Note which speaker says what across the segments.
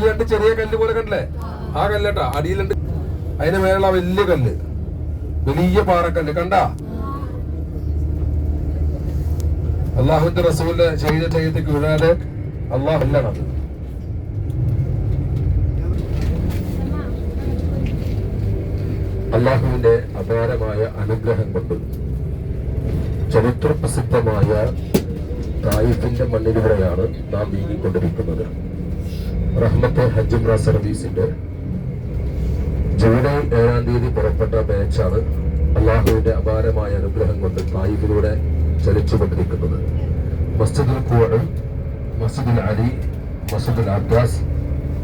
Speaker 1: രണ്ട് ചെറിയ കല്ല് പോലെ കണ്ടില്ലേ? ആ കല്ലട്ടാ അടിയിലുണ്ട്. അതിന് മേലുള്ള വലിയ കല്ല്, വലിയ പാറക്കല്ല് കണ്ട. അള്ളാഹുവിന്റെ റസൂലിന്റെ ചെയ്ത വീഴാതെ അള്ളാഹുല്ലാണത്. അള്ളാഹുവിന്റെ അപാരമായ അനുഗ്രഹം കൊണ്ട് ചരിത്ര പ്രസിദ്ധമായ തായിഫിന്റെ മണ്ണിലൂടെയാണ് നാം നീങ്ങിക്കൊണ്ടിരിക്കുന്നത്. റഹ്മത്തെ ഹജ്ജ് ഉംറ സർവീസിന്റെ ജൂലൈ 7-ാം തീയതി പുറപ്പെട്ട ബാച്ചാണ് അള്ളാഹുവിന്റെ അപാരമായ അനുഗ്രഹം കൊണ്ട് തായിഫിലൂടെ ചലിച്ചുകൊണ്ടിരിക്കുന്നത്. മസ്ജിദുൽ ഖുഅ, മസ്ജിദുൽ അലി, മസ്ജിദുൽ അബ്ബാസ്,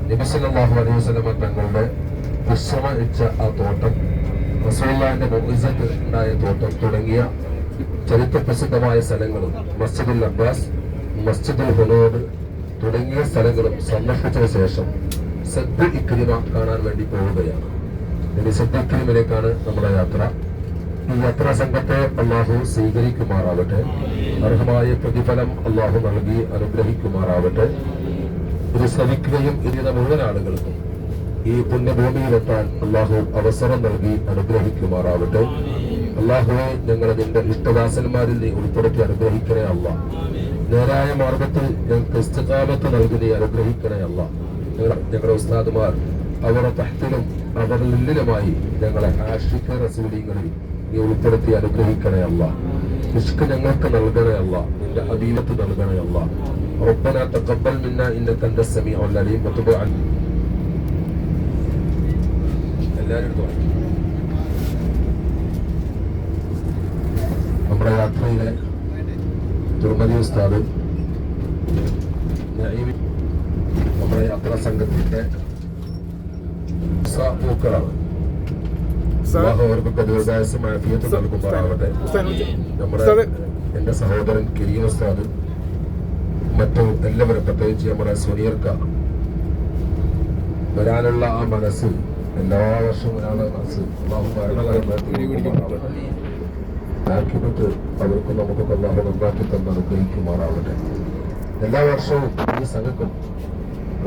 Speaker 1: നബി സല്ലല്ലാഹു അലൈഹി വസല്ലം തങ്ങളുടെ വിശ്രമിച്ച ആ തോട്ടം, റസൂലുള്ളാഹിന്റെ മുഅ്ജിസത്ത് ഉണ്ടായ തോട്ടം തുടങ്ങിയ ചരിത്ര പ്രസിദ്ധമായ സ്ഥലങ്ങളും മസ്ജിദുൽ അബ്ബാസ്, മസ്ജിദുൽ ഹുനൂദ് തുടങ്ങിയ സ്ഥലങ്ങളും സന്ദർശിച്ചതിന് ശേഷം സദ്ദ് ഇക്രിമ കാണാൻ വേണ്ടി പോവുകയാണ്. ഇനി സദ്ദ് ഇക്രിമിലേക്കാണ് നമ്മുടെ യാത്ര. ഈ യാത്രാ സംഘത്തെ അള്ളാഹു സ്വീകരിക്കുമാറാവട്ടെ. അർഹമായ പ്രതിഫലം അള്ളാഹു നൽകി അനുഗ്രഹിക്കുമാറാവട്ടെ. ഇത് ശ്രമിക്കുകയും ഇതിന്റെ മുഴുവൻ ആളുകൾക്കും ഈ പുണ്യഭൂമിയിലെത്താൻ അള്ളാഹു അവസരം നൽകി അനുഗ്രഹിക്കുമാറാവട്ടെ. അള്ളാഹുവെ, ഞങ്ങളെ നിന്റെ ഇഷ്ടദാസന്മാരിൽ നീ ഉൾപ്പെടുത്തി അനുഗ്രഹിക്കണേ അല്ല. നേരായ മാർഗത്തിൽ ഞങ്ങൾക്ക് ഇസ്തിഖാമത്ത് നൽകി നീ അനുഗ്രഹിക്കണേ അല്ല. ഞങ്ങളുടെ ഉസ്താദുമാർ അവരുടെ തഹ്തിലും അവരുടെ ലില്ലിലുമായി ഞങ്ങളെ ആഷിഖ് റസൂലിങ്ങളിൽ നീ ഉൾപ്പെടുത്തി അനുഗ്രഹിക്കണേ അല്ല. ഇഷ്ക് ഞങ്ങൾക്ക് നൽകണേ അല്ല. നിന്റെ ഹബീബത്ത് നൽകണേ അല്ല. റബ്ബനാ തഖബ്ബൽ മിന്നാ ഇന്നക അൻത സമീഉൽ അലീം വതുബ് അലൈനാ. എല്ലാവരും നമ്മുടെ യാത്രയിലെ തുർമദി ഉസ്താദ്, നമ്മുടെ യാത്രാ സംഘത്തിന്റെ പൂക്കളാണ്. അവർക്കൊക്കെ ദീർഘായുസ്സും ആഫിയത്തും നൽകുമാറാവട്ടെ. നമ്മുടെ എന്റെ സഹോദരൻ കരീം ഉസ്താദ്, മറ്റു എല്ലാവരും, പ്രത്യേകിച്ച് നമ്മുടെ സുനീർക്ക, വരാനുള്ള ആ മനസ്സ്, എല്ലാ വർഷവും ഒരാളെ മനസ്സ് ആക്കിപ്പെട്ട് അവർക്കും നമുക്കൊക്കെ അല്ലാഹു നന്നാക്കി തന്ന് അനുഗ്രഹിക്കുമാറാവട്ടെ. എല്ലാ വർഷവും ഈ സംഘക്കും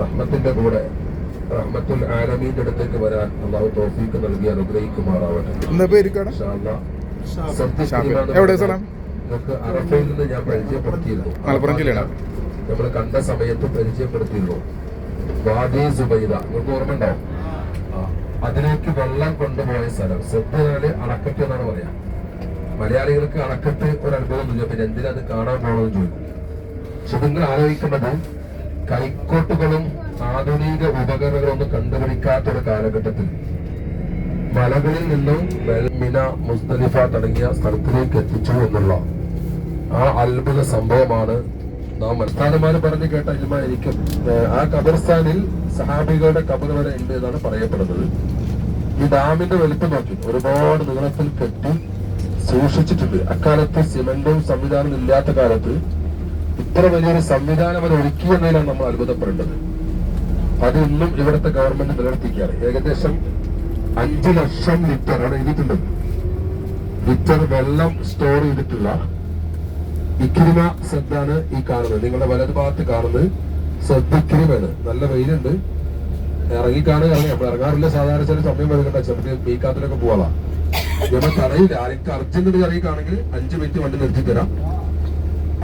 Speaker 1: റഹ്മത്തിന്റെ കൂടെ റഹ്മത്തുൽ ആലമീന്റെ അടുത്തേക്ക് വരാൻ അല്ലാഹു തൗഫീഖ് നൽകി അനുഗ്രഹിക്കുമാറാവട്ടെ. നിങ്ങൾക്ക് അറഫയിൽ നിന്ന് ഞാൻ പരിചയപ്പെടുത്തിയിരുന്നു,
Speaker 2: മലപ്പുറം ജില്ലയാണ്.
Speaker 1: നമ്മൾ കണ്ട സമയത്ത് പരിചയപ്പെടുത്തിയിരുന്നു. വാദി സുബൈദ, നിങ്ങൾക്ക് ഓർമ്മ ഉണ്ടാവും. അതിലേക്ക് വെള്ളം കൊണ്ടുപോയ സ്ഥലം സെബ്ബിനാല് അണക്കെട്ട് എന്നാണ് പറയാ. മലയാളികൾക്ക് അണക്കെട്ട് ഒരു അനുഭവമൊന്നുമില്ല, പിന്നെ എന്തിനാ അത് കാണാൻ പോകണമെന്ന് ചോദിക്കും. പക്ഷെ നിങ്ങൾ ആലോചിക്കേണ്ടത്, കൈക്കോട്ടുകളും ആധുനിക ഉപകരണങ്ങളൊന്നും കണ്ടുപിടിക്കാത്തൊരു കാലഘട്ടത്തിൽ മലകളിൽ നിന്നും മിന, മുസ്ദലിഫ തുടങ്ങിയ സ്ഥലത്തിലേക്ക് എത്തിച്ചു എന്നുള്ള ആ അത്ഭുത സംഭവമാണ് നാം മസ്താനമാര് പറഞ്ഞു കേട്ട ഇൽമായിരിക്കും. ആ ഖബർസ്ഥാനിൽ സഹാബികളുടെ ഖബർ വരെ ഉണ്ട് എന്നാണ് പറയപ്പെടുന്നത്. ഈ ഡാമിന്റെ വലിപ്പം നോക്കി ഒരുപാട് നീളത്തിൽ കെട്ടി സൂക്ഷിച്ചിട്ടുണ്ട്. അക്കാലത്ത് സിമന്റും സംവിധാനം ഇല്ലാത്ത കാലത്ത് ഇത്ര വലിയൊരു സംവിധാനം അത് ഒരുക്കി എന്നതിലാണ് നമ്മൾ അത്ഭുതപ്പെടേണ്ടത്. അത് ഇന്നും ഇവിടുത്തെ ഗവൺമെന്റ് നിലനിർത്തിക്കുകയാണ്. ഏകദേശം 5 ലക്ഷം ലിറ്റർ അവിടെ എഴുതിയിട്ടുണ്ട്, ലിറ്റർ വെള്ളം സ്റ്റോർ ചെയ്തിട്ടുള്ള ഇക്രിമ സദ്ദാണ് ഈ കാണുന്നത്. നിങ്ങളുടെ വലതു ഭാഗത്ത് കാണുന്നത് സദ്ദ് ഇക്രിമാണ്. നല്ല വെയിലുണ്ട്, ഇറങ്ങിക്കാണുക. നമ്മൾ ഇറങ്ങാറില്ല സാധാരണ, ചില സമയം വരുന്നുണ്ട്, ചെറുപ്പം മീക്കാത്തിലൊക്കെ പോവാ. നമ്മൾ തടയില്ല. ആർക്ക് അർജന്റ് ഇറങ്ങിക്കാണെങ്കിൽ 5 മിനിറ്റ് വണ്ടി നിർത്തി തരാം.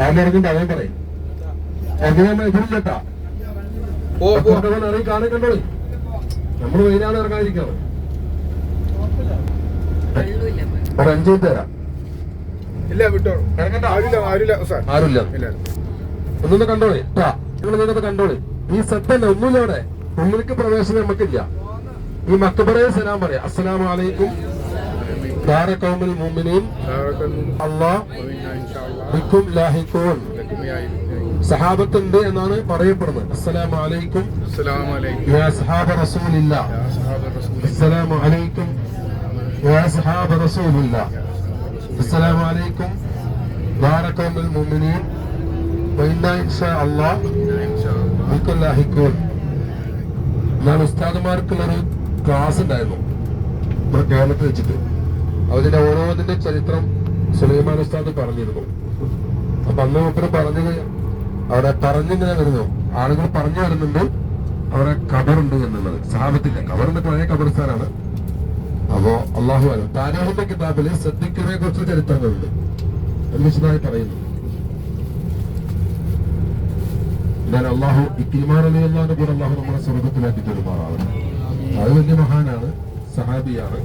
Speaker 1: ആരും ഇറങ്ങിട്ട് അവൻ പറയും എങ്ങനെയാ ഇതിലില്ലട്ടാ ഇറങ്ങി കാണാൻ കണ്ടോളി. നമ്മള് വെയിലാണ് ഇറങ്ങാതിരിക്കാറ്. ഒരു 5 മിനിറ്റ് തരാം. ആരുമില്ല, ഒന്നൊന്ന് കണ്ടോളി. നിങ്ങൾ നിന്നത് കണ്ടോളി. ഈ സത്തല്ല ഒന്നുമില്ല അവിടെ. ഉള്ളിലേക്ക് പ്രവേശനം നമുക്കില്ല. ഈ മക്ബറയിൽ സലാം പറയാം. അസ്സലാമു അലൈക്കും ദാര ഖൗമിൽ മുഅ്മിനീൻ അല്ലാഹ് ബിക്കും ലാഹിഖൂൻ. സഹാബത്തുണ്ട് എന്നാണ് പറയപ്പെടുന്നത്. അസ്സലാമു അലൈക്കും യാ സഹാബ റസൂലില്ലാഹ്. അസ്സലാമു അലൈക്കും യാ സഹാബ റസൂലില്ലാഹ്. അസ്സലാമു അലൈക്കും ദാര ഖൗമിൽ മുഅ്മിനീൻ വഇന്നാ ഇൻഷാ അല്ലാഹ് ബിക്കും ലാഹിഖൂൻ. ഞാൻ ഉസ്താദുമാർക്കുള്ളൊരു ക്ലാസ് ഉണ്ടായിരുന്നു ഇവിടെ കേരളത്തിൽ വെച്ചിട്ട്. അതിന്റെ ഓരോന്നിന്റെ ചരിത്രം സുലൈമാൻ ഉസ്താദ് പറഞ്ഞിരുന്നു. അപ്പൊ അന്ന് മൂപ്പര് പറഞ്ഞത് അവിടെ പറഞ്ഞിങ്ങനെ വരുന്നു, ആളുകൾ പറഞ്ഞു വരുന്നുണ്ട്. അവരെ ഖബറുണ്ട് എന്നുള്ളത്. സഹാബത്തിന്റെ ഖബറിന്റെ പഴയ ഖബർസ്ഥാനാണ്. അപ്പോ അള്ളാഹു അലം താരീഖിന്റെ കിതാബില് സിദ്ദീഖിനെ കുറിച്ച് ചരിത്രങ്ങളുണ്ട്, അത് വിശദമായി പറയുന്നു. എന്നാൽ അള്ളാഹു ഇക്രിമാൻ റളിയല്ലാഹു അൻഹു കൂടെ അള്ളാഹു നമ്മളെ സ്വർഗ്ഗത്തിലാക്കി തരുമാറാണ്. അത് വലിയ മഹാനാണ്, സഹാബിയാണ്.